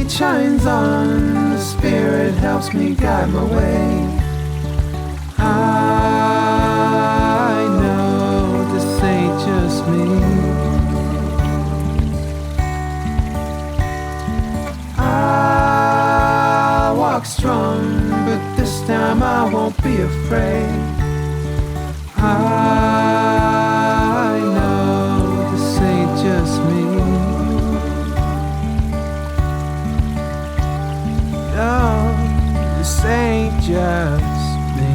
light shines on, the Spirit helps me guide my way. I know this ain't just me. I walk strong, but this time I won't be afraid. I know this ain't just me. No, this ain't just me.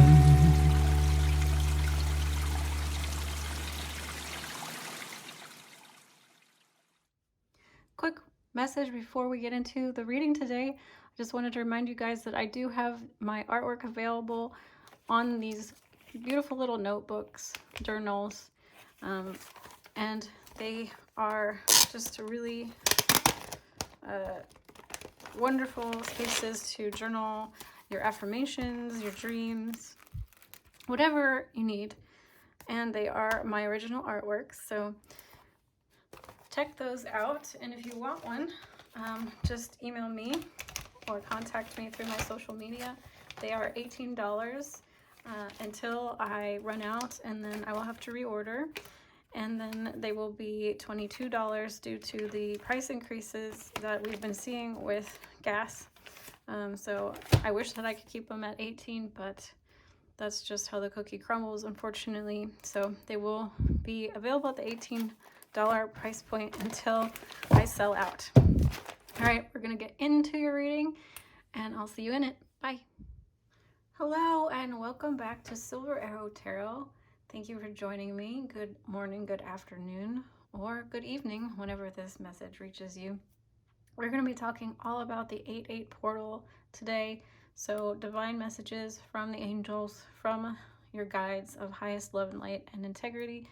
Quick message before we get into the reading today. I just wanted to remind you guys that I do have my artwork available on these beautiful little notebooks, journals, and they are just really wonderful spaces to journal your affirmations, your dreams, whatever you need. And they are my original artworks, so check those out. And if you want one, just email me or contact me through my social media. They are $18 until I run out, and then I will have to reorder. And then they will be $22 due to the price increases that we've been seeing with gas. So I wish that I could keep them at 18, but that's just how the cookie crumbles, unfortunately. So they will be available at the $18 price point until I sell out. All right, we're gonna get into your reading, and I'll see you in it. Bye. Hello, and welcome back to Silver Arrow Tarot. Thank you for joining me. Good morning, good afternoon, or good evening, whenever this message reaches you. We're going to be talking all about the 8-8 portal today. So divine messages from the angels, from your guides of highest love and light and integrity.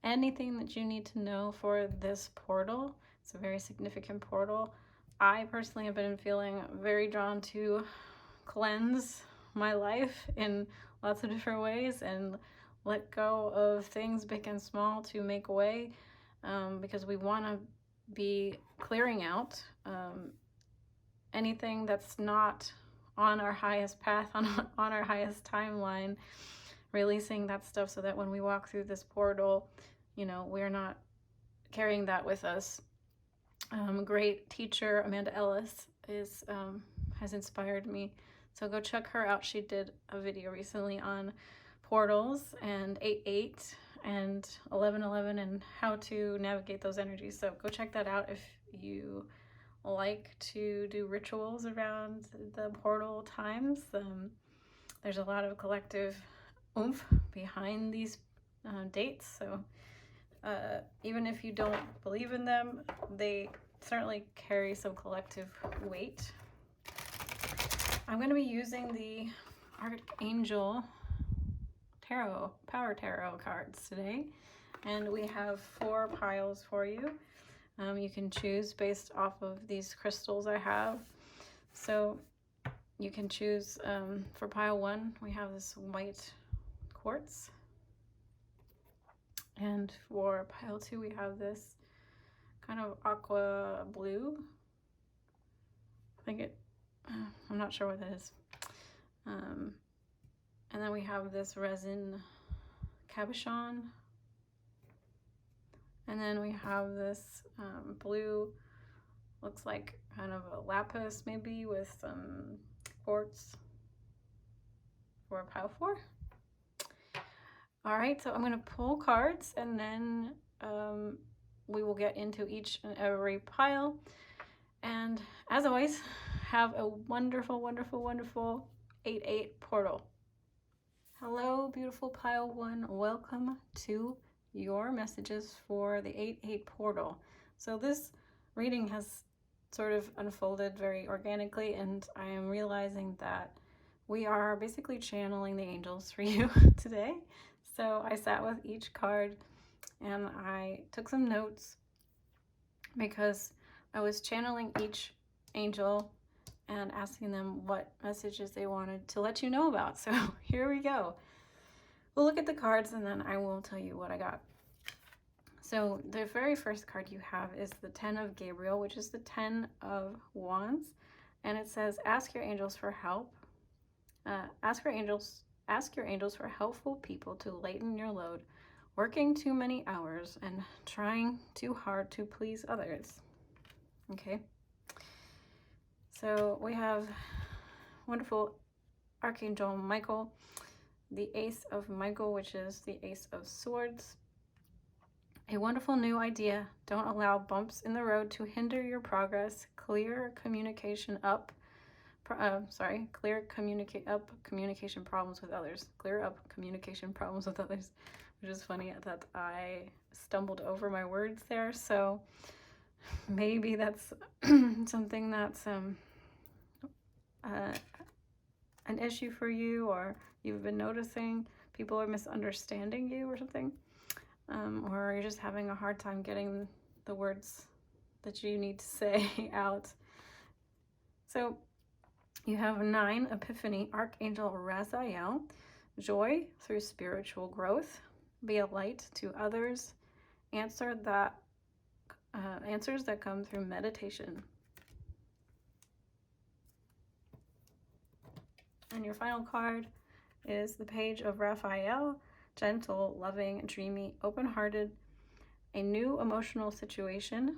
Anything that you need to know for this portal. It's a very significant portal. I personally have been feeling very drawn to cleanse my life in lots of different ways and let go of things big and small to make way, because we want to be clearing out anything that's not on our highest path, on our highest timeline, releasing that stuff so that when we walk through this portal, you know, we're not carrying that with us. Great teacher Amanda Ellis has inspired me, so go check her out. She did a video recently on portals and 8-8 and 11-11 and how to navigate those energies. So go check that out if you like to do rituals around the portal times. There's a lot of collective oomph behind these dates. So even if you don't believe in them, they certainly carry some collective weight. I'm going to be using the Archangel Power Tarot cards today, and we have 4 piles for you. You can choose based off of these crystals I have. So you can choose, for pile 1, we have this white quartz, and for pile 2 we have this kind of aqua blue. I'm not sure what that is. And then we have this resin cabochon. And then we have this blue, looks like kind of a lapis maybe with some quartz for pile 4. All right, so I'm going to pull cards, and then we will get into each and every pile. And as always, have a wonderful, wonderful, wonderful 8-8 portal. Hello, beautiful pile 1. Welcome to your messages for the 8-8 portal. So this reading has sort of unfolded very organically, and I am realizing that we are basically channeling the angels for you today. So I sat with each card and I took some notes because I was channeling each angel and asking them what messages they wanted to let you know about. So here we go. We'll look at the cards and then I will tell you what I got. So the very first card you have is the 10 of Gabriel, which is the 10 of Wands. And it says, ask your angels for help. Ask your angels for helpful people to lighten your load, working too many hours and trying too hard to please others. Okay. So we have wonderful Archangel Michael, the Ace of Michael, which is the Ace of Swords. A wonderful new idea. Don't allow bumps in the road to hinder your progress. Clear communication communication problems with others. Clear up communication problems with others, which is funny that I stumbled over my words there. So maybe that's something that's an issue for you, or you've been noticing people are misunderstanding you or something, or you're just having a hard time getting the words that you need to say out. So you have 9, Epiphany, Archangel Raziel, joy through spiritual growth, be a light to others, answers that come through meditation. And your final card is the Page of Raphael, gentle, loving, dreamy, open-hearted, a new emotional situation,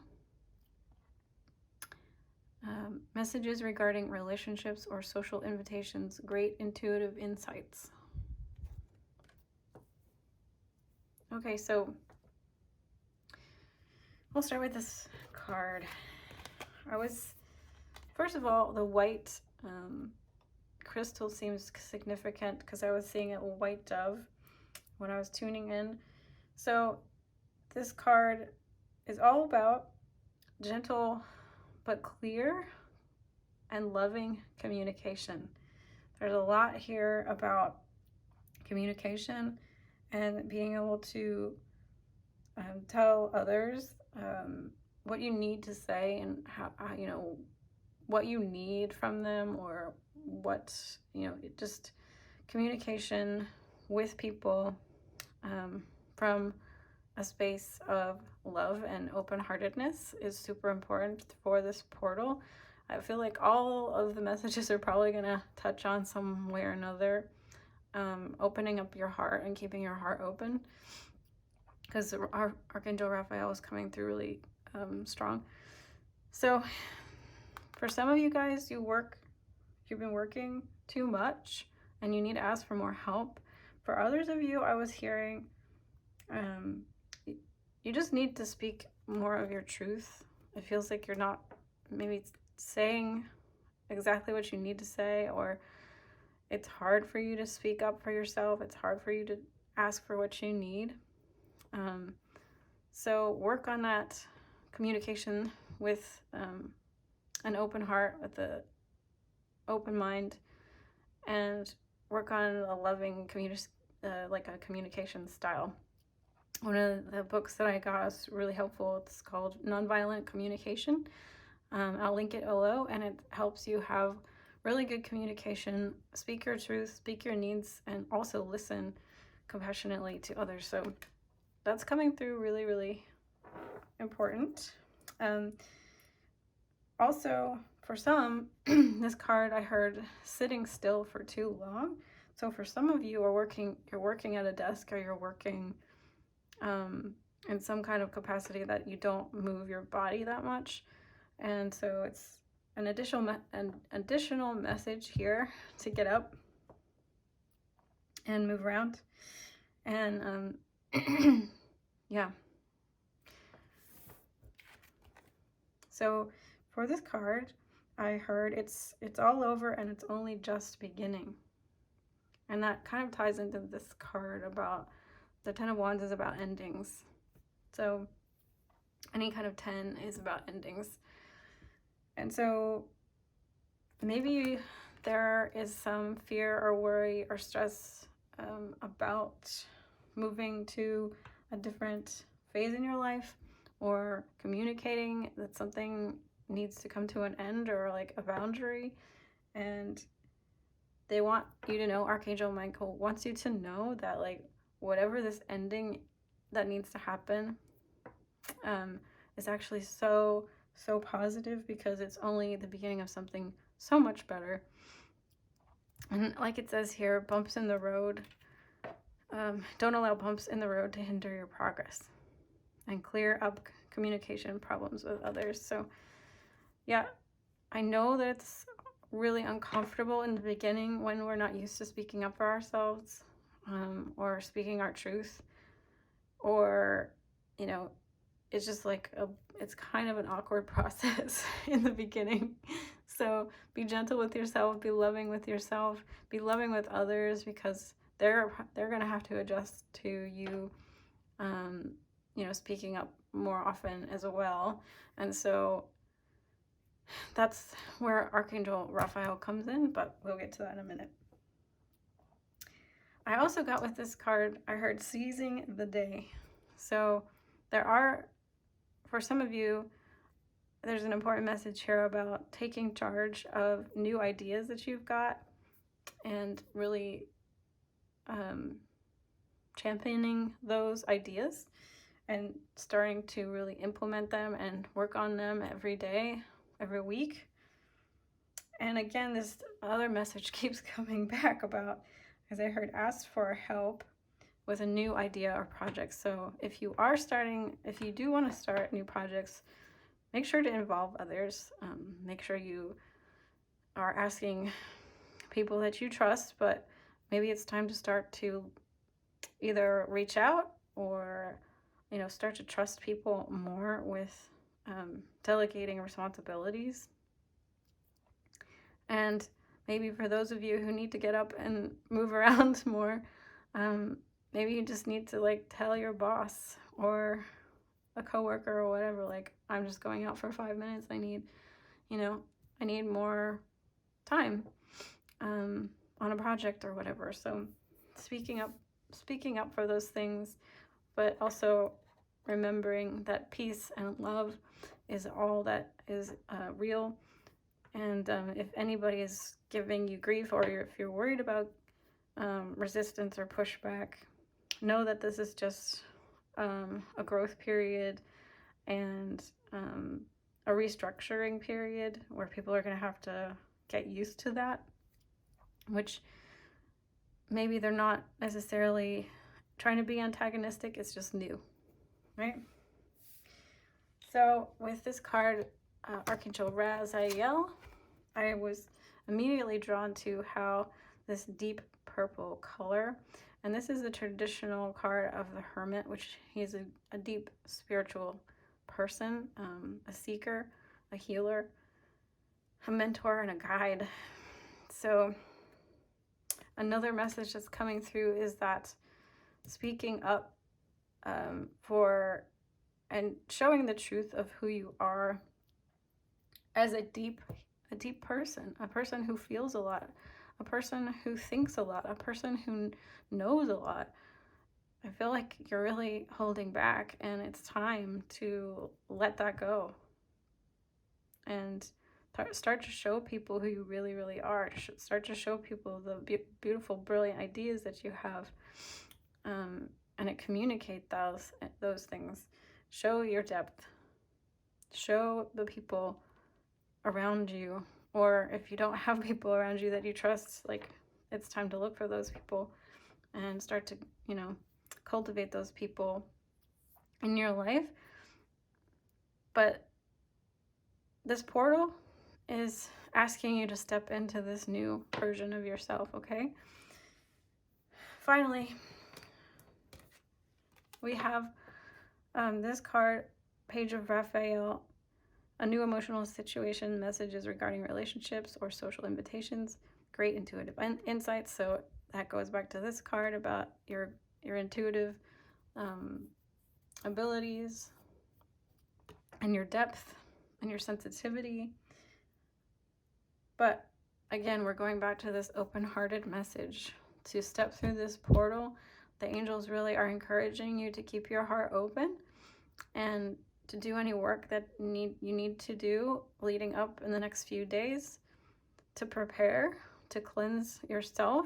messages regarding relationships or social invitations, great intuitive insights. Okay, so we'll start with this card. First of all, the white crystal seems significant because I was seeing a white dove when I was tuning in. So this card is all about gentle but clear and loving communication. There's a lot here about communication and being able to tell others what you need to say and how what you need from them, or what just communication with people from a space of love and open-heartedness is super important for this portal. I feel like all of the messages are probably going to touch on some way or another opening up your heart and keeping your heart open, because our Archangel Raphael is coming through really strong. So for some of you guys, you've been working too much and you need to ask for more help. For others of you, I was hearing you just need to speak more of your truth. It feels like you're not maybe saying exactly what you need to say, or it's hard for you to speak up for yourself. It's hard for you to ask for what you need. So work on that communication with an open heart, with an open mind, and work on a loving communication style. One of the books that I got is really helpful. It's called Nonviolent Communication. I'll link it below, and it helps you have really good communication, speak your truth, speak your needs, and also listen compassionately to others. So that's coming through really, really important. Also, for some, this card I heard sitting still for too long. So for some of you you're working at a desk, or you're working in some kind of capacity that you don't move your body that much. And so it's an additional message here to get up and move around. And yeah. So for this card, I heard it's all over and it's only just beginning. And that kind of ties into this card about the 10 of Wands is about endings. So any kind of 10 is about endings. And so maybe there is some fear or worry or stress about moving to a different phase in your life, or communicating that something needs to come to an end, or like a boundary. And they want you to know, Archangel Michael wants you to know that, like, whatever this ending that needs to happen, is actually so positive, because it's only the beginning of something so much better. And like it says here, bumps in the road, don't allow bumps in the road to hinder your progress, and clear up communication problems with others. So yeah, I know that it's really uncomfortable in the beginning when we're not used to speaking up for ourselves, or speaking our truth, or, you know, it's just like it's kind of an awkward process in the beginning. So be gentle with yourself, be loving with yourself, be loving with others, because they're going to have to adjust to you, you know, speaking up more often as well. And so that's where Archangel Raphael comes in, but we'll get to that in a minute. I also got with this card, I heard seizing the day. So there are, for some of you, there's an important message here about taking charge of new ideas that you've got, and really championing those ideas and starting to really implement them and work on them every day, every week. And again, this other message keeps coming back about, as I heard, ask for help with a new idea or project. So if you do want to start new projects, make sure to involve others. Make sure you are asking people that you trust, but maybe it's time to start to either reach out or, you know, start to trust people more with delegating responsibilities. And maybe for those of you who need to get up and move around more, maybe you just need to like tell your boss or a coworker or whatever, like, I'm just going out for 5 minutes. I need more time on a project or whatever. So speaking up for those things, but also remembering that peace and love is all that is real. And if anybody is giving you grief, or if you're worried about resistance or pushback, know that this is just a growth period and a restructuring period where people are going to have to get used to that, which maybe they're not necessarily trying to be antagonistic, it's just new, right? So with this card, Archangel Raziel, I was immediately drawn to how this deep purple color, and this is the traditional card of the Hermit, which he's a deep spiritual person, a seeker, a healer, a mentor, and a guide. So another message that's coming through is that speaking up for and showing the truth of who you are as a deep person, a person who feels a lot, a person who thinks a lot, a person who knows a lot. I feel like you're really holding back, and it's time to let that go and start to show people who you really, really are. Start to show people the beautiful, brilliant ideas that you have, and communicate those things. Show your depth. Show the people around you, or if you don't have people around you that you trust, like, it's time to look for those people and start to, you know, cultivate those people in your life. But this portal is asking you to step into this new version of yourself, okay? Finally, we have this card, Page of Raphael, a new emotional situation, messages regarding relationships or social invitations, great intuitive insights. So that goes back to this card about your intuitive abilities and your depth and your sensitivity. But again, we're going back to this open-hearted message to step through this portal. The angels really are encouraging you to keep your heart open and to do any work that you need to do leading up in the next few days, to prepare, to cleanse yourself,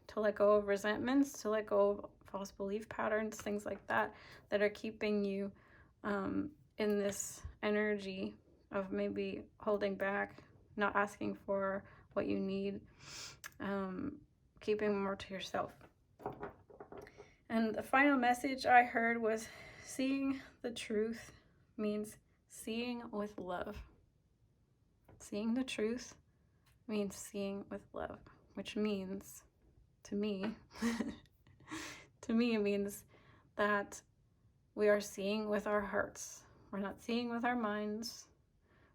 to let go of resentments, to let go of false belief patterns, things like that are keeping you in this energy of maybe holding back, not asking for what you need, keeping more to yourself. And the final message I heard was, seeing the truth means seeing with love. Seeing the truth means seeing with love, which means, to me, to me, it means that we are seeing with our hearts. We're not seeing with our minds.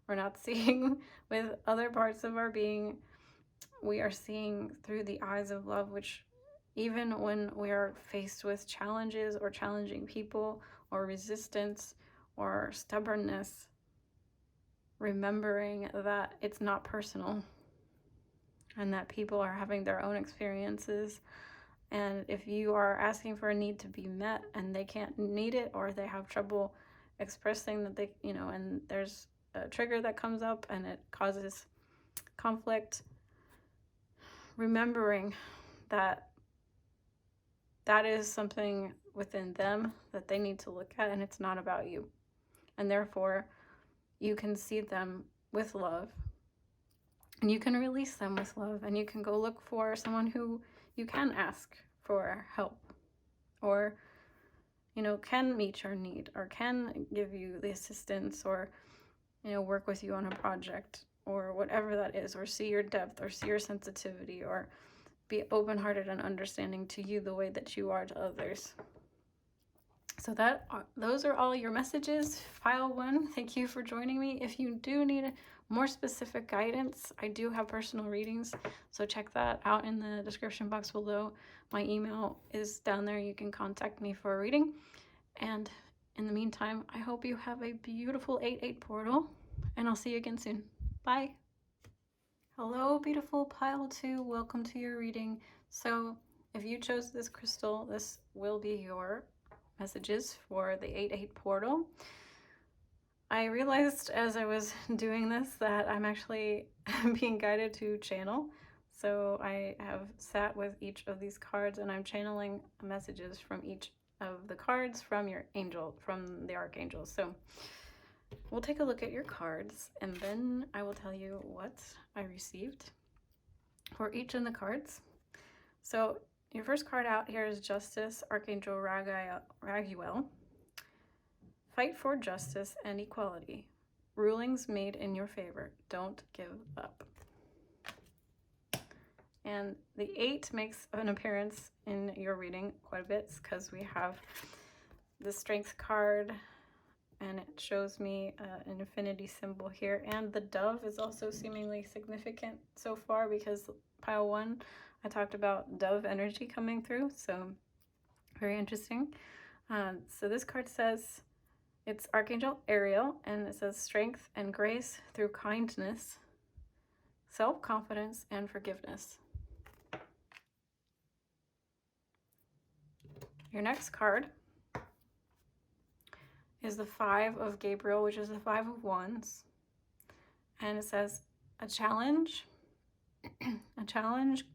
We're not seeing with other parts of our being. We are seeing through the eyes of love, which even when we are faced with challenges or challenging people or resistance or stubbornness, remembering that it's not personal and that people are having their own experiences. And if you are asking for a need to be met and they can't meet it, or they have trouble expressing that they, and there's a trigger that comes up and it causes conflict, remembering that that is something within them that they need to look at, and it's not about you. And therefore, you can see them with love, and you can release them with love, and you can go look for someone who you can ask for help, or can meet your need, or can give you the assistance, or work with you on a project, or whatever that is, or see your depth, or see your sensitivity, or be open-hearted and understanding to you the way that you are to others. So those are all your messages. Pile 1, thank you for joining me. If you do need more specific guidance, I do have personal readings, so check that out in the description box below. My email is down there. You can contact me for a reading. And in the meantime, I hope you have a beautiful 8/8 portal, and I'll see you again soon. Bye. Hello, beautiful pile 2. Welcome to your reading. So if you chose this crystal, this will be your messages for the 8/8 portal. I realized as I was doing this that I'm actually being guided to channel. So I have sat with each of these cards and I'm channeling messages from each of the cards from your angel, from the Archangel. So we'll take a look at your cards and then I will tell you what I received for each of the cards. So your first card out here is Justice, Archangel Raguel. Fight for justice and equality. Rulings made in your favor. Don't give up. And the 8 makes an appearance in your reading quite a bit because we have the Strength card and it shows me an infinity symbol here. And the dove is also seemingly significant so far because pile 1, I talked about dove energy coming through. So very interesting. So this card says, it's Archangel Ariel, and it says strength and grace through kindness, self-confidence, and forgiveness. Your next card is the 5 of Gabriel, which is the 5 of Wands. And it says, a challenge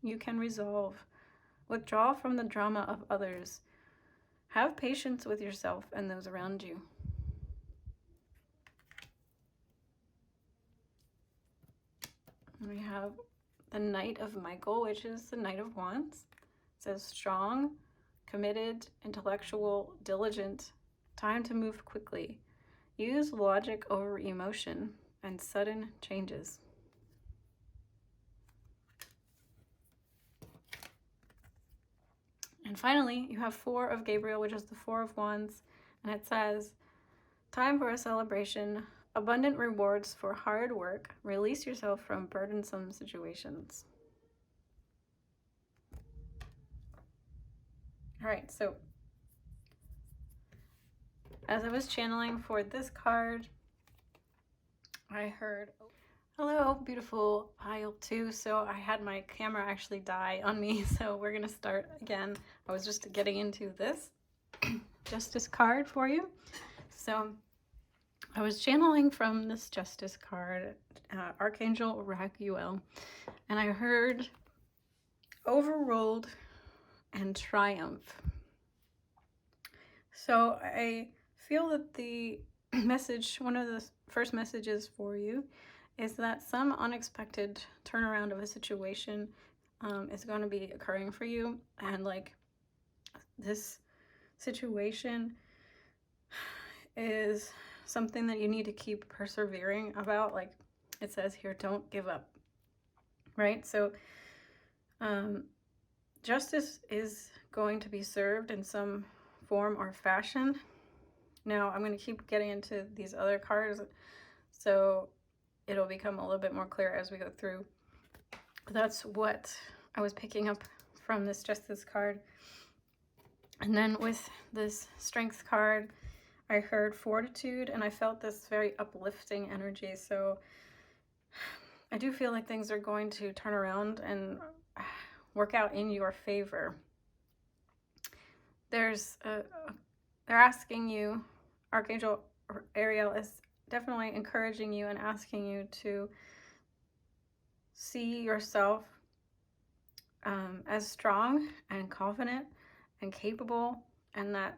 you can resolve. Withdraw from the drama of others. Have patience with yourself and those around you. We have the Knight of Michael, which is the Knight of Wands. It says strong, committed, intellectual, diligent, time to move quickly. Use logic over emotion and sudden changes. And finally, you have 4 of Gabriel, which is the 4 of Wands, and it says, time for a celebration, abundant rewards for hard work, release yourself from burdensome situations. All right, so as I was channeling for this card, I heard, hello, beautiful pile 2. So I had my camera actually die on me, so we're gonna start again. I was just getting into this Justice card for you. So I was channeling from this Justice card, Archangel Raguel, and I heard overruled and triumph. So I feel that the message, one of the first messages for you is that some unexpected turnaround of a situation is going to be occurring for you. And like this situation is something that you need to keep persevering about. Like it says here, don't give up, right? So justice is going to be served in some form or fashion. Now I'm going to keep getting into these other cards, so it'll become a little bit more clear as we go through. That's what I was picking up from this justice card. And then with this strength card, I heard fortitude, and I felt this very uplifting energy. So I do feel like things are going to turn around and work out in your favor. They're asking you, Archangel Ariel is definitely encouraging you and asking you to see yourself as strong and confident and capable, and that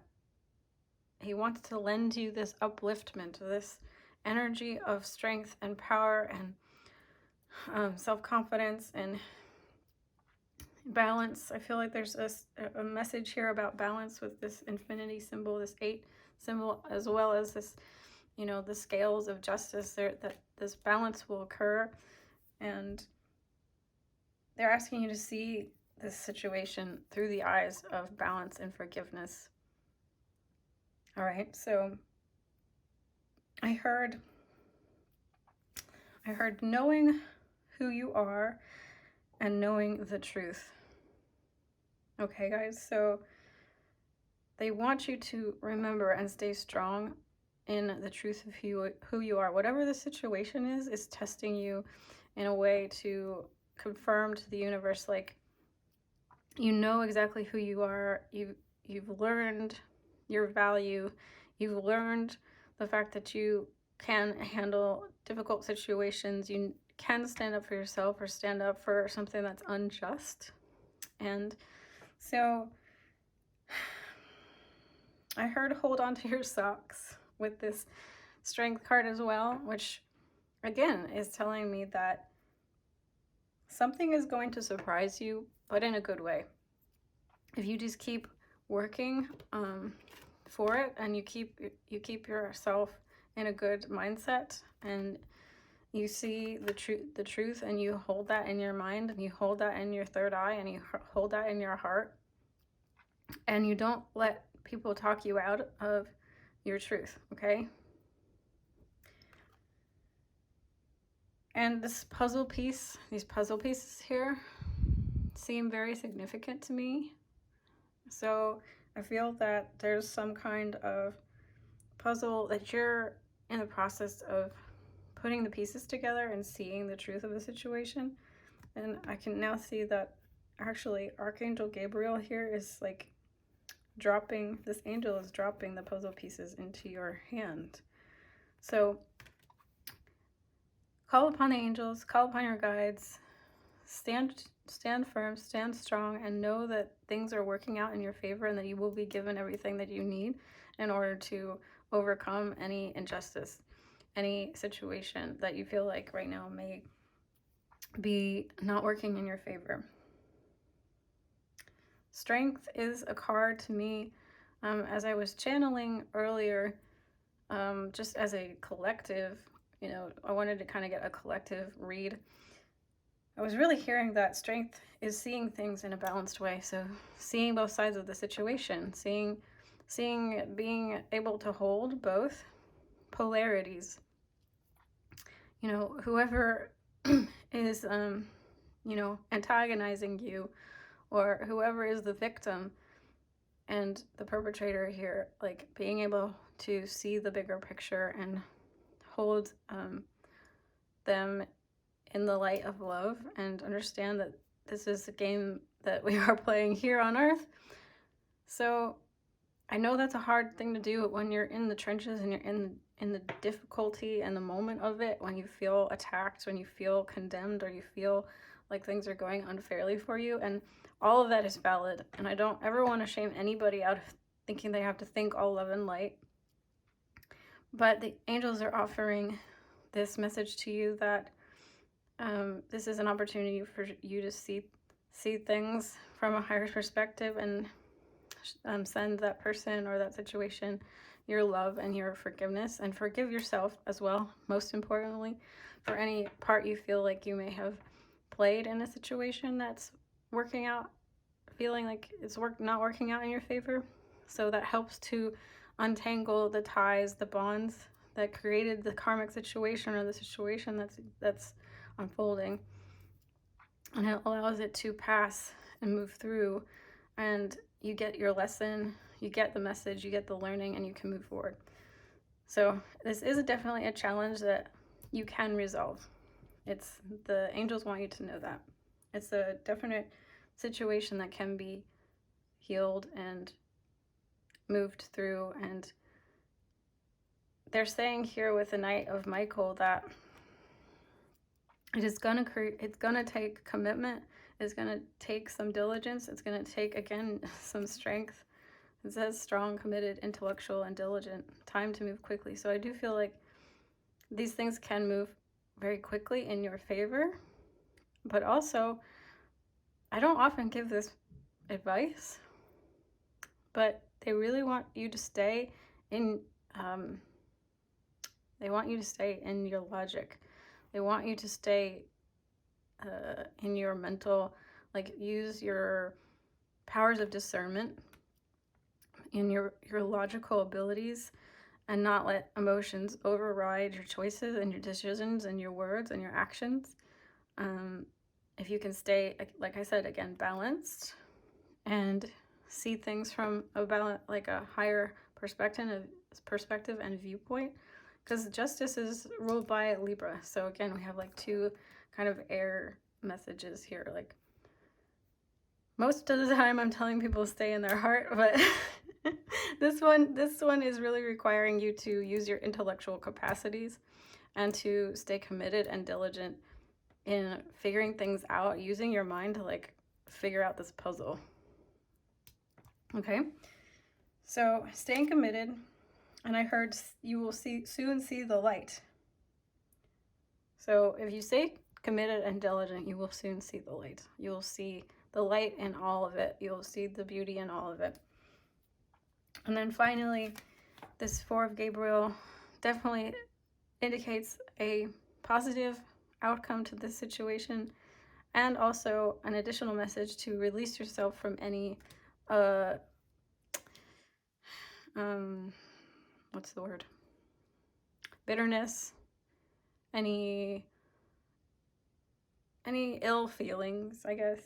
he wants to lend you this upliftment, this energy of strength and power and self-confidence and balance. I feel like there's a message here about balance with this infinity symbol, this 8 symbol, as well as this, you know, the scales of justice there, that this balance will occur. And they're asking you to see this situation through the eyes of balance and forgiveness. All right, so I heard knowing who you are and knowing the truth. Okay, guys, so they want you to remember and stay strong in the truth of who you are. Whatever the situation is testing you in a way to confirm to the universe, like, you know exactly who you are. You've learned your value. You've learned the fact that you can handle difficult situations. You can stand up for yourself or stand up for something that's unjust. And so I heard hold on to your socks with this strength card as well, which again is telling me that something is going to surprise you, but in a good way. If you just keep working for it, and you keep yourself in a good mindset, and you see the truth, and you hold that in your mind, and you hold that in your third eye, and you hold that in your heart, and you don't let people talk you out of your truth, okay? And this puzzle piece, these puzzle pieces here seem very significant to me. So I feel that there's some kind of puzzle that you're in the process of putting the pieces together and seeing the truth of the situation. And I can now see that actually Archangel Gabriel here is like dropping, this angel is dropping the puzzle pieces into your hand. So call upon the angels, call upon your guides, stand firm, stand strong, and know that things are working out in your favor, and that you will be given everything that you need in order to overcome any injustice, any situation that you feel like right now may be not working in your favor. Strength is a card to me, as I was channeling earlier, just as a collective, you know, I wanted to kind of get a collective read. I was really hearing that strength is seeing things in a balanced way. So seeing both sides of the situation, being able to hold both polarities. You know, whoever is, you know, antagonizing you, or whoever is the victim and the perpetrator here, like being able to see the bigger picture and hold them in the light of love, and understand that this is a game that we are playing here on Earth. So I know that's a hard thing to do when you're in the trenches and you're in the difficulty and the moment of it, when you feel attacked, when you feel condemned, or you feel like things are going unfairly for you. And all of that is valid. And I don't ever want to shame anybody out of thinking they have to think all love and light. But the angels are offering this message to you that this is an opportunity for you to see things from a higher perspective, and send that person or that situation your love and your forgiveness, and forgive yourself as well, most importantly, for any part you feel like you may have played in a situation that's working out, feeling like it's not working out in your favor. So that helps to untangle the ties, the bonds that created the karmic situation or the situation that's unfolding, and it allows it to pass and move through, and you get your lesson, you get the message, you get the learning, and you can move forward. So this is definitely a challenge that you can resolve. The angels want you to know that it's a definite situation that can be healed and moved through. And they're saying here with the Knight of Michael that it's gonna take commitment, it's gonna take some diligence, it's gonna take, again, some strength. It says strong, committed, intellectual, and diligent, time to move quickly. So I do feel like these things can move very quickly in your favor, but also I don't often give this advice, but they really want you to stay in they want you to stay in your logic. They want you to stay in your mental, like, use your powers of discernment in your logical abilities, and not let emotions override your choices and your decisions and your words and your actions. If you can stay, like I said, again, balanced, and see things from a higher perspective and viewpoint, because justice is ruled by Libra. So again, we have like two kind of air messages here. Like, most of the time I'm telling people to stay in their heart, but this one is really requiring you to use your intellectual capacities and to stay committed and diligent in figuring things out, using your mind to like figure out this puzzle. Okay, so staying committed, and I heard you will soon see the light. So if you stay committed and diligent, you will soon see the light. You will see the light in all of it. You'll see the beauty in all of it. And then finally, this Four of Gabriel definitely indicates a positive outcome to this situation, and also an additional message to release yourself from any what's the word? Bitterness, any ill feelings, I guess.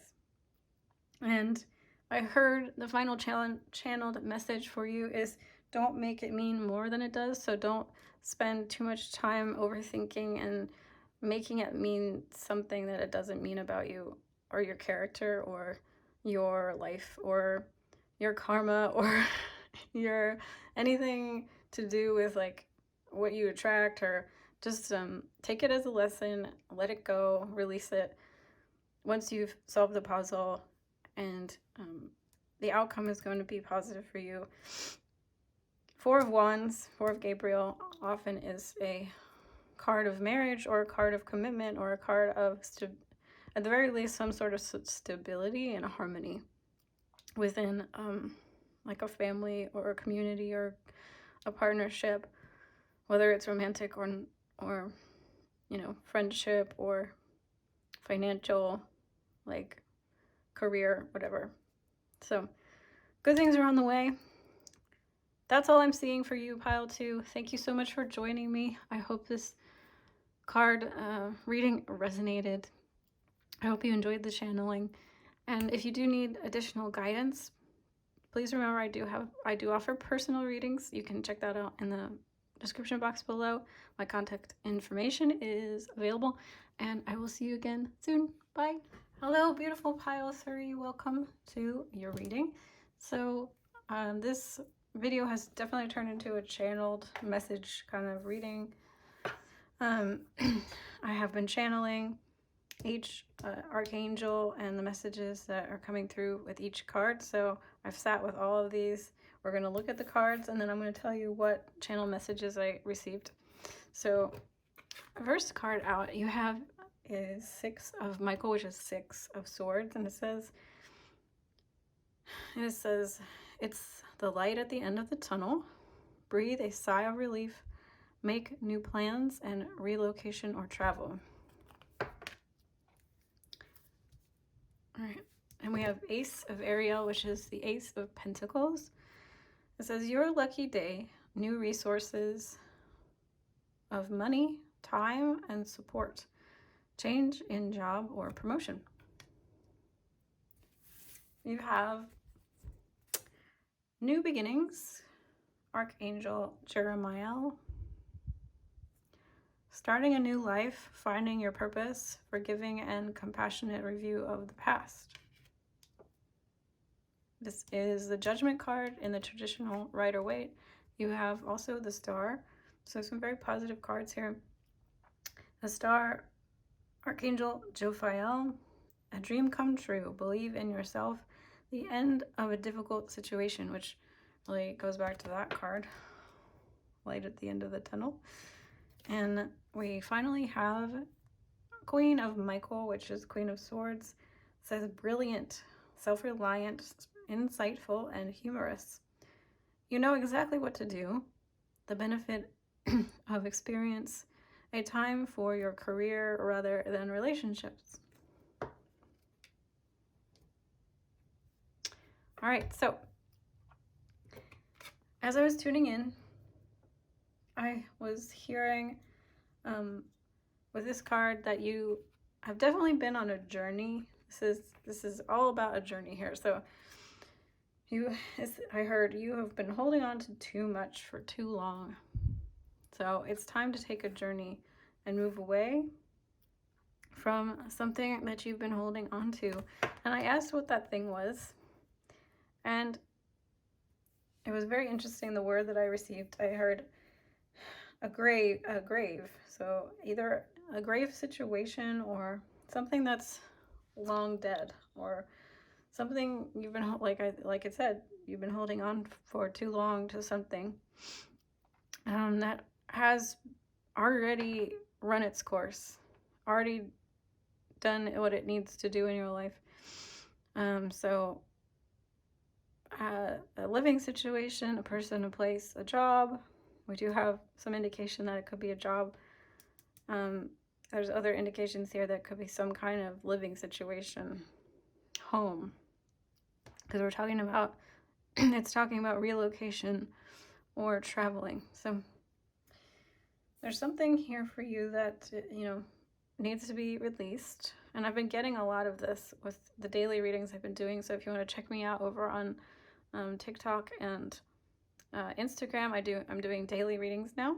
And I heard the final channeled message for you is, don't make it mean more than it does. So don't spend too much time overthinking and making it mean something that it doesn't mean about you or your character or your life or your karma or your anything to do with like what you attract, or just take it as a lesson, let it go, release it once you've solved the puzzle, and the outcome is going to be positive for you. Four of Wands, Four of Gabriel, often is a card of marriage or a card of commitment or a card of, at the very least, some sort of stability and harmony within like a family or a community or a partnership, whether it's romantic or you know, friendship or financial, like career, whatever. So good things are on the way. That's all I'm seeing for you, pile 2. Thank you so much for joining me. I hope this card reading resonated. I hope you enjoyed the channeling. And if you do need additional guidance, please remember I do offer personal readings. You can check that out in the description box below. My contact information is available, and I will see you again soon. Bye. Hello, beautiful pile 3. Welcome to your reading. So this video has definitely turned into a channeled message kind of reading. I have been channeling each archangel and the messages that are coming through with each card. So I've sat with all of these We're going to look at the cards, and then I'm going to tell you what channel messages I received. So first card out you have is Six of Michael, which is Six of Swords, and it says it's the light at the end of the tunnel. Breathe a sigh of relief. Make new plans and relocation or travel. All right. And we have Ace of Ariel, which is the Ace of Pentacles. It says your lucky day, new resources of money, time, and support. Change in job or promotion. You have new beginnings, Archangel Jeremiah. Starting a new life, finding your purpose, forgiving and compassionate review of the past. This is the Judgment card in the traditional Rider-Waite. You have also the Star. So some very positive cards here. The Star, Archangel Jophiel, a dream come true, believe in yourself, the end of a difficult situation, which really goes back to that card, light at the end of the tunnel. And we finally have Queen of Michael, which is Queen of Swords. It says brilliant, self-reliant, insightful, and humorous. You know exactly what to do. The benefit of experience, a time for your career rather than relationships. All right, so as I was tuning in, I was hearing with this card that you have definitely been on a journey. This is all about a journey here. So I heard you have been holding on to too much for too long. So it's time to take a journey and move away from something that you've been holding on to. And I asked what that thing was, and it was very interesting, the word that I received. I heard a grave. So either a grave situation or something that's long dead, or something you've been, like it said, you've been holding on for too long to something that has already run its course, already done what it needs to do in your life. So a living situation, a person, a place, a job. We do have some indication that it could be a job. There's other indications here that it could be some kind of living situation, home, because we're talking about it's talking about relocation or traveling. So there's something here for you that, you know, needs to be released. And I've been getting a lot of this with the daily readings I've been doing. So if you want to check me out over on TikTok and Instagram, I'm doing daily readings now.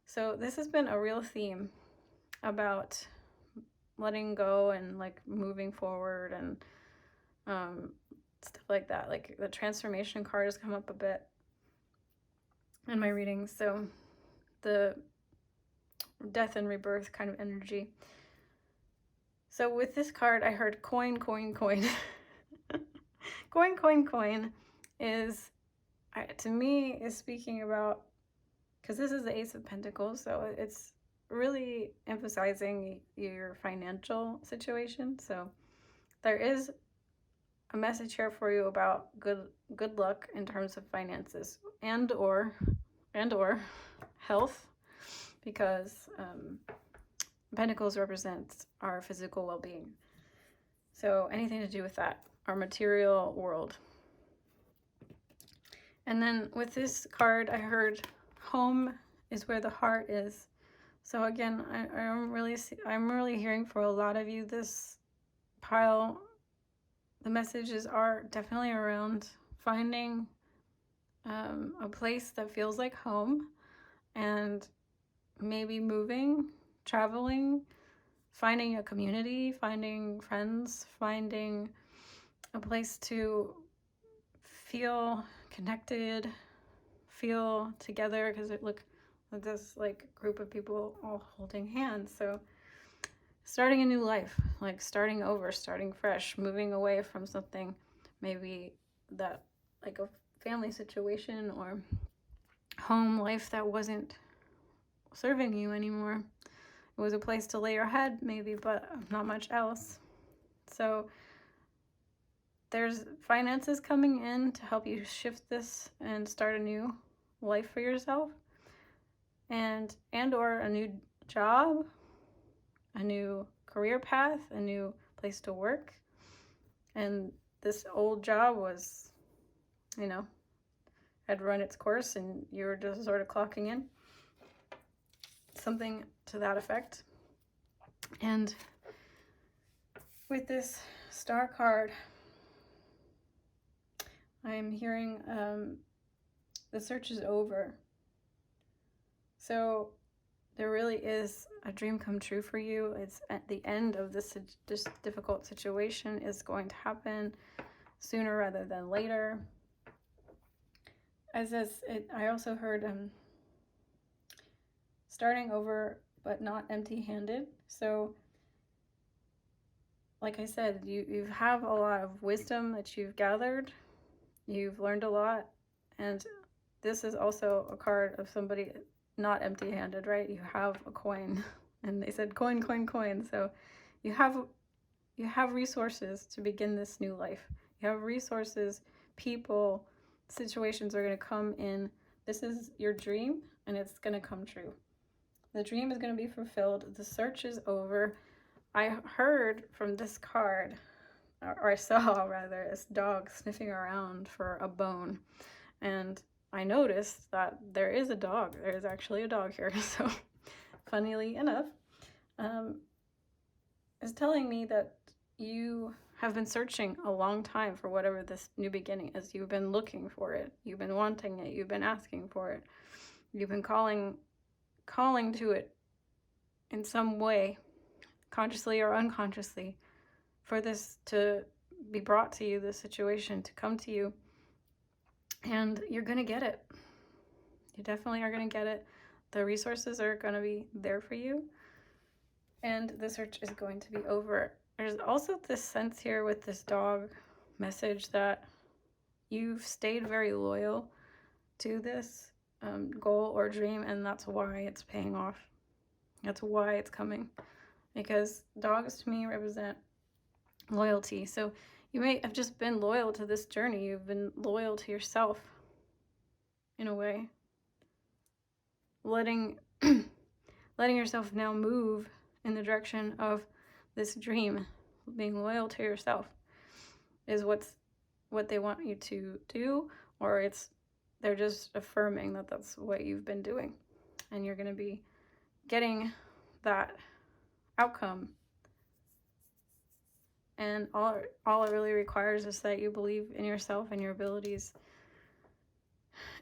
So this has been a real theme about letting go and like moving forward and stuff like that. Like the transformation card has come up a bit in my readings. So the death and rebirth kind of energy. So with this card, I heard coin, coin, coin. Coin, coin, coin is, to me, is speaking about, because this is the Ace of Pentacles, so it's really emphasizing your financial situation. So there is a message here for you about good luck in terms of finances and or health, because Pentacles represents our physical well-being. So anything to do with that, our material world. And then with this card, I heard home is where the heart is. So again, I'm really hearing for a lot of you, this pile, the messages are definitely around finding a place that feels like home, and maybe moving, traveling, finding a community, finding friends, finding a place to feel connected, feel together, because it look like this like group of people all holding hands. So starting a new life, like starting over, starting fresh, moving away from something maybe that like family situation or home life that wasn't serving you anymore. It was a place to lay your head maybe, but not much else. So there's finances coming in to help you shift this and start a new life for yourself, and or a new job, a new career path, a new place to work. And this old job was, you know, had run its course and you were just sort of clocking in. Something to that effect. And with this star card, I'm hearing the search is over. So there really is a dream come true for you. It's at the end of this difficult situation is going to happen sooner rather than later. I also heard starting over, but not empty-handed. So like I said, you have a lot of wisdom that you've gathered. You've learned a lot. And this is also a card of somebody not empty-handed, right? You have a coin. And they said coin, coin, coin. So you have resources to begin this new life. You have resources, people, situations are going to come in. This is your dream, and it's going to come true. The dream is going to be fulfilled. The search is over. I heard from this card, or I saw rather, this dog sniffing around for a bone. And I noticed that there is a dog. There is actually a dog here. So funnily enough, is telling me that you have been searching a long time for whatever this new beginning is. You've been looking for it. You've been wanting it. You've been asking for it. You've been calling to it in some way, consciously or unconsciously, for this to be brought to you, this situation to come to you. And you're going to get it. You definitely are going to get it. The resources are going to be there for you. And the search is going to be over. There's also this sense here with this dog message that you've stayed very loyal to this goal or dream, and that's why it's paying off. That's why it's coming. Because dogs to me represent loyalty. So you may have just been loyal to this journey. You've been loyal to yourself in a way. Letting yourself now move in the direction of this dream. Being loyal to yourself is what they want you to do, or they're just affirming that that's what you've been doing, and you're going to be getting that outcome. And all it really requires is that you believe in yourself and your abilities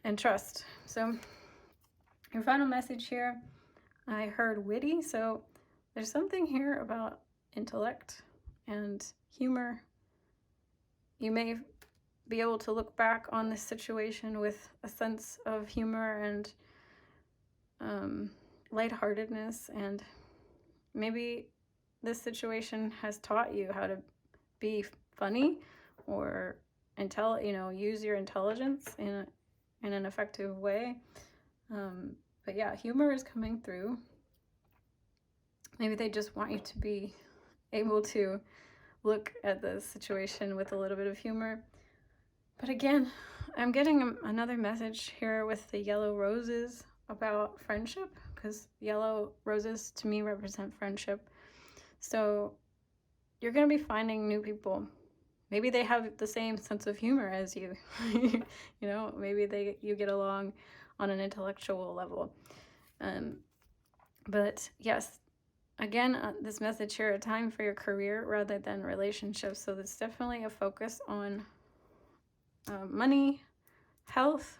and trust. So your final message here, I heard witty. So there's something here about intellect and humor. You may be able to look back on this situation with a sense of humor and lightheartedness, and maybe this situation has taught you how to be funny or use your intelligence in an effective way. But yeah, humor is coming through. Maybe they just want you to be able to look at the situation with a little bit of humor. But again, I'm getting another message here with the yellow roses about friendship, because yellow roses to me represent friendship. So you're going to be finding new people. Maybe they have the same sense of humor as you. Maybe you get along on an intellectual level. But yes, again, this message here, a time for your career rather than relationships. So there's definitely a focus on money, health,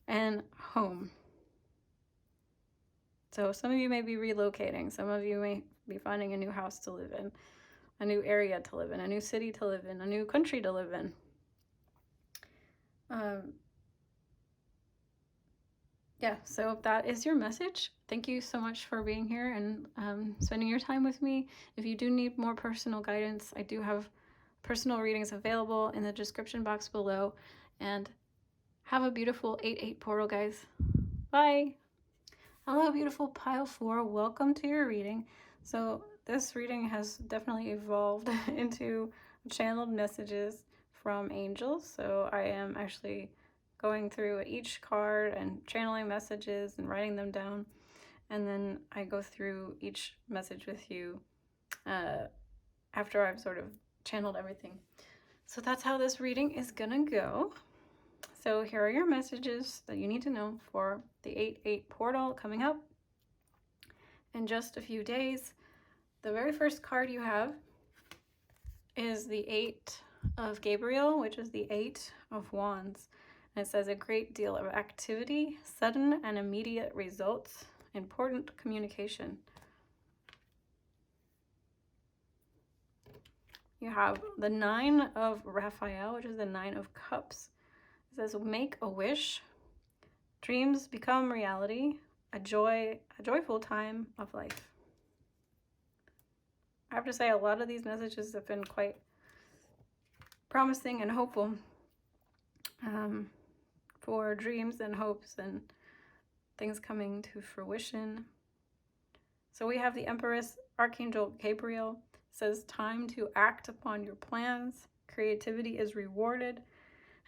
and home. So some of you may be relocating. Some of you may be finding a new house to live in, a new area to live in, a new city to live in, a new country to live in. So if that is your message, thank you so much for being here and spending your time with me. If you do need more personal guidance, I do have personal readings available in the description box below. And Have a beautiful 8/8 portal, guys. Bye. Hello, beautiful pile 4. Welcome to your reading. So this reading has definitely evolved into channeled messages from angels. So I am actually going through each card and channeling messages and writing them down. And then I go through each message with you after I've sort of channeled everything. So that's how this reading is gonna go. So here are your messages that you need to know for the 8/8 portal coming up in just a few days. The very first card you have is the 8 of Gabriel, which is the 8 of Wands. And it says a great deal of activity, sudden and immediate results, important communication. You have the 9 of Raphael, which is the 9 of Cups. It says make a wish, dreams become reality, a joyful time of life. I have to say, a lot of these messages have been quite promising and hopeful for dreams and hopes and things coming to fruition. So we have the Empress, Archangel Gabriel, says time to act upon your plans. Creativity is rewarded,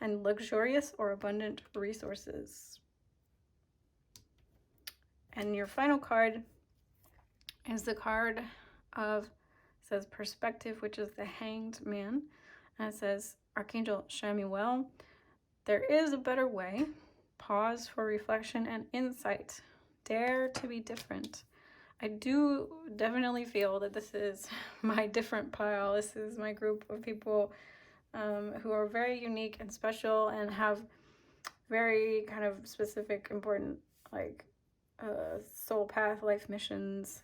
and luxurious or abundant resources. And your final card is the card of, says perspective, which is the Hanged Man. And it says, Archangel Chamuel, there is a better way. Pause for reflection and insight. Dare to be different. I do definitely feel that this is my different pile. This is my group of people who are very unique and special and have very kind of specific, important, like soul path, life missions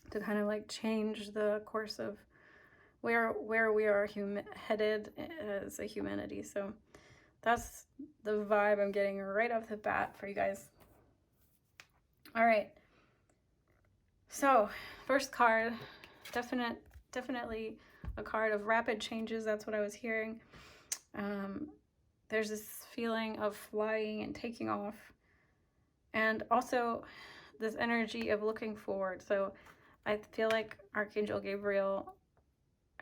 to kind of like change the course of where we are headed as a humanity. So that's the vibe I'm getting right off the bat for you guys. All right. So first card, definitely a card of rapid changes. That's what I was hearing. There's this feeling of flying and taking off, and also this energy of looking forward. So I feel like Archangel Gabriel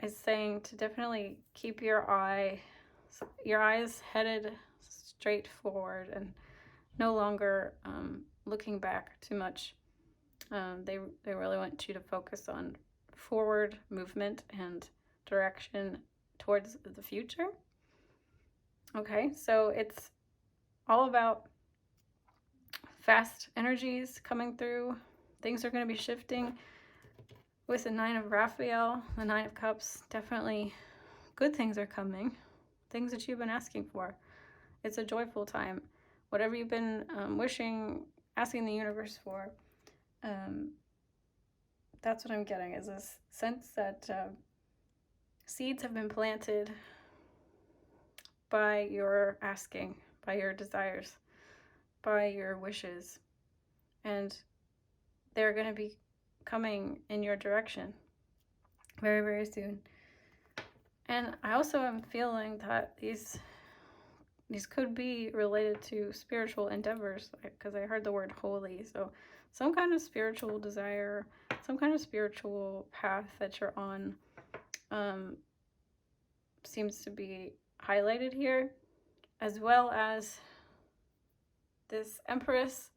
is saying to definitely keep your eyes headed straight forward and no longer looking back too much. They really want you to focus on forward movement and direction towards the future. Okay, so it's all about fast energies coming through. Things are going to be shifting with the 9 of Raphael, the 9 of Cups. Definitely good things are coming, things that you've been asking for. It's a joyful time. Whatever you've been asking the universe for, that's what I'm getting, is this sense that seeds have been planted by your asking, by your desires, by your wishes, and they're going to be coming in your direction very, very soon. And I also am feeling that these could be related to spiritual endeavors, because I heard the word holy. So some kind of spiritual desire, some kind of spiritual path that you're on seems to be highlighted here, as well as this Empress.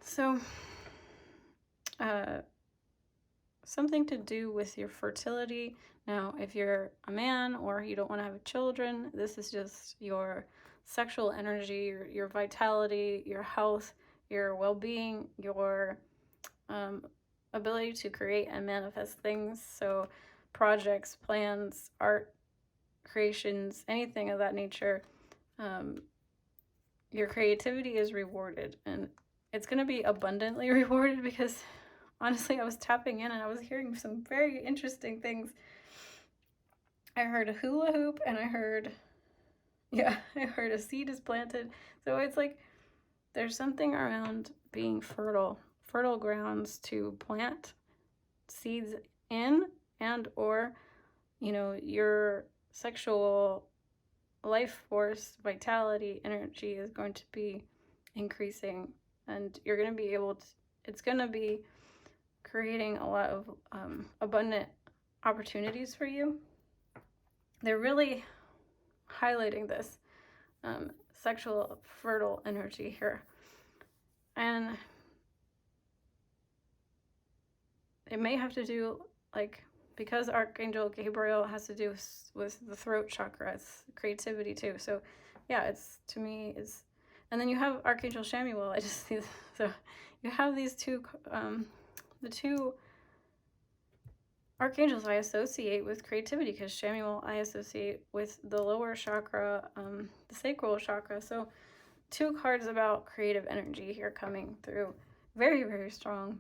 So something to do with your fertility. Now, if you're a man or you don't want to have children, this is just your sexual energy, your vitality, your health, your well-being, your ability to create and manifest things. So projects, plans, art, creations, anything of that nature, your creativity is rewarded, and it's going to be abundantly rewarded, because honestly, I was tapping in and I was hearing some very interesting things. I heard a hula hoop, and I heard a seed is planted. So it's like there's something around being fertile grounds to plant seeds in, and or, your sexual life force, vitality, energy is going to be increasing, and you're going to be able to, it's going to be creating a lot of abundant opportunities for you. They're really highlighting this sexual fertile energy here. And it may have to do, like, because Archangel Gabriel has to do with the throat chakra, it's creativity too. So yeah, it's, to me, is, and then you have Archangel Shamuel. I just see, so you have these two, the two archangels I associate with creativity, because Shamuel I associate with the lower chakra, the sacral chakra. So 2 cards about creative energy here coming through, very, very strong.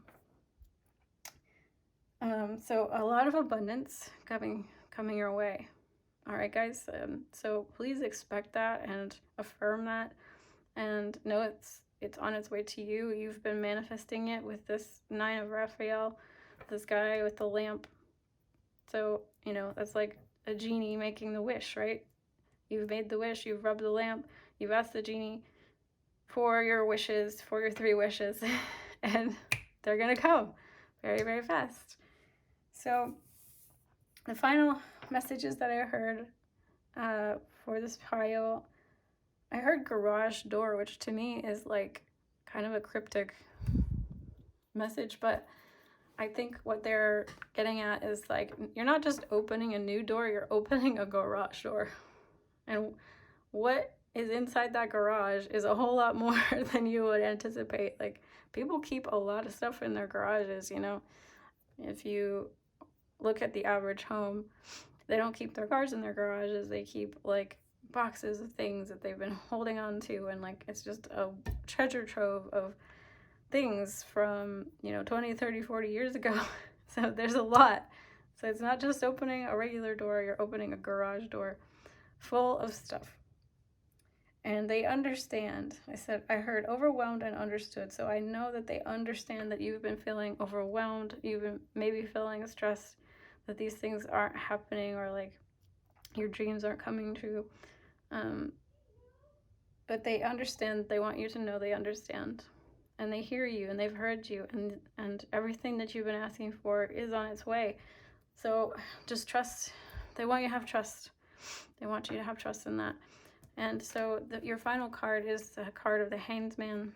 So a lot of abundance coming your way. All right, guys. So please expect that and affirm that, and know it's on its way to you. You've been manifesting it with this 9 of Raphael, this guy with the lamp. So, you know, that's like a genie making the wish, right? You've made the wish, you've rubbed the lamp, you've asked the genie for your wishes, for your 3 wishes, and they're gonna come very, very fast. So the final messages that I heard for this pile, I heard garage door, which to me is like kind of a cryptic message, but I think what they're getting at is, like, you're not just opening a new door, you're opening a garage door. And what is inside that garage is a whole lot more than you would anticipate. Like, people keep a lot of stuff in their garages, you know. If you look at the average home, they don't keep their cars in their garages. They keep, like, boxes of things that they've been holding on to, and, like, it's just a treasure trove of things from, you know, 20, 30, 40 years ago. So there's a lot. So it's not just opening a regular door, you're opening a garage door full of stuff. And they understand. I heard overwhelmed and understood. So I know that they understand that you've been feeling overwhelmed. You've been maybe feeling stressed that these things aren't happening, or like your dreams aren't coming true. But they understand. They want you to know they understand. And they hear you, and they've heard you, and everything that you've been asking for is on its way. So just trust. They want you to have trust. They want you to have trust in that. And so your final card is the card of the Hanged Man,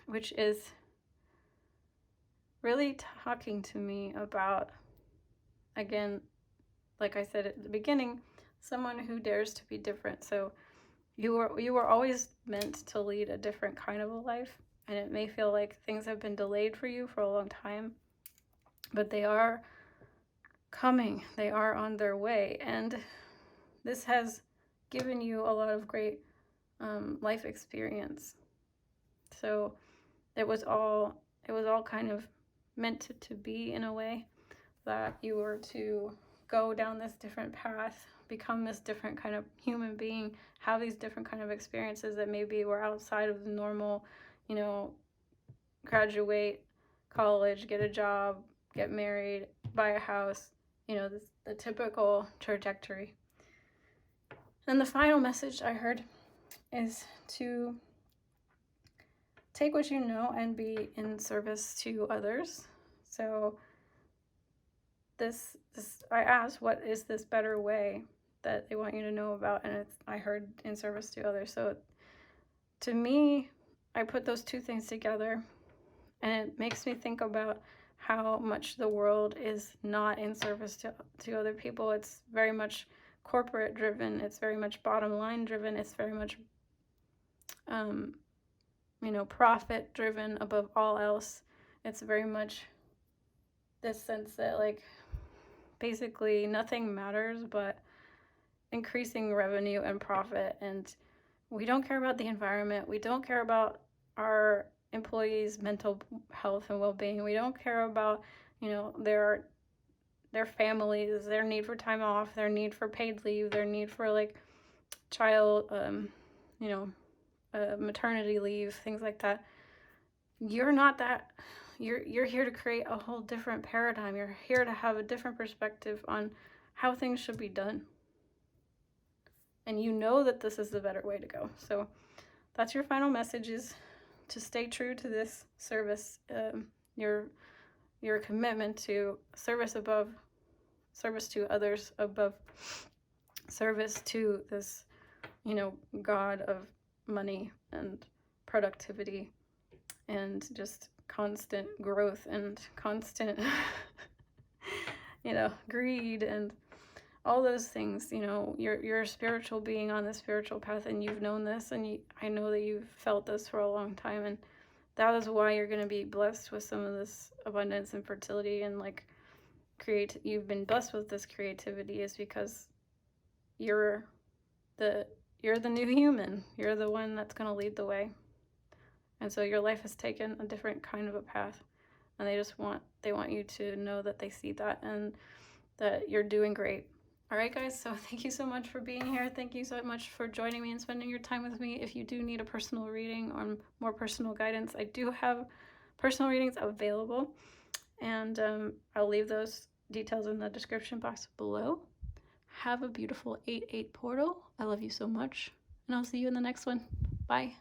which is really talking to me about, again, like I said at the beginning, someone who dares to be different. So you were always meant to lead a different kind of a life. And it may feel like things have been delayed for you for a long time, but they are coming. They are on their way. And this has given you a lot of great life experience. So it was all kind of meant to be, in a way, that you were to go down this different path, become this different kind of human being, have these different kind of experiences that maybe were outside of the normal, you know, graduate college, get a job, get married, buy a house, you know, the typical trajectory. And the final message I heard is to take what you know and be in service to others. So this I asked, what is this better way that they want you to know about? And I heard in service to others. So to me, I put those 2 things together, and it makes me think about how much the world is not in service to other people. It's very much corporate driven. It's very much bottom line driven. It's very much, you know, profit driven above all else. It's very much this sense that, like, basically nothing matters but increasing revenue and profit. And we don't care about the environment. We don't care about our employees' mental health and well-being. We don't care about, you know, their families, their need for time off, their need for paid leave, their need for, like, child, you know, maternity leave, things like that. You're not that. You're here to create a whole different paradigm. You're here to have a different perspective on how things should be done. and you know that this is the better way to go. So that's your final message, is to stay true to this service, your commitment to service above, service to others above service to this, you know, God of money and productivity and just constant growth and constant, you know, greed and all those things. You know, you're a spiritual being on the spiritual path, and you've known this, and I know that you've felt this for a long time, and that is why you're going to be blessed with some of this abundance and fertility and like you've been blessed with this creativity, is because you're the new human. You're the one that's going to lead the way. And so your life has taken a different kind of a path, and they want you to know that they see that and that you're doing great. All right, guys, so thank you so much for being here. Thank you so much for joining me and spending your time with me. If you do need a personal reading or more personal guidance, I do have personal readings available, and I'll leave those details in the description box below. Have a beautiful 8/8 portal. I love you so much, and I'll see you in the next one. Bye.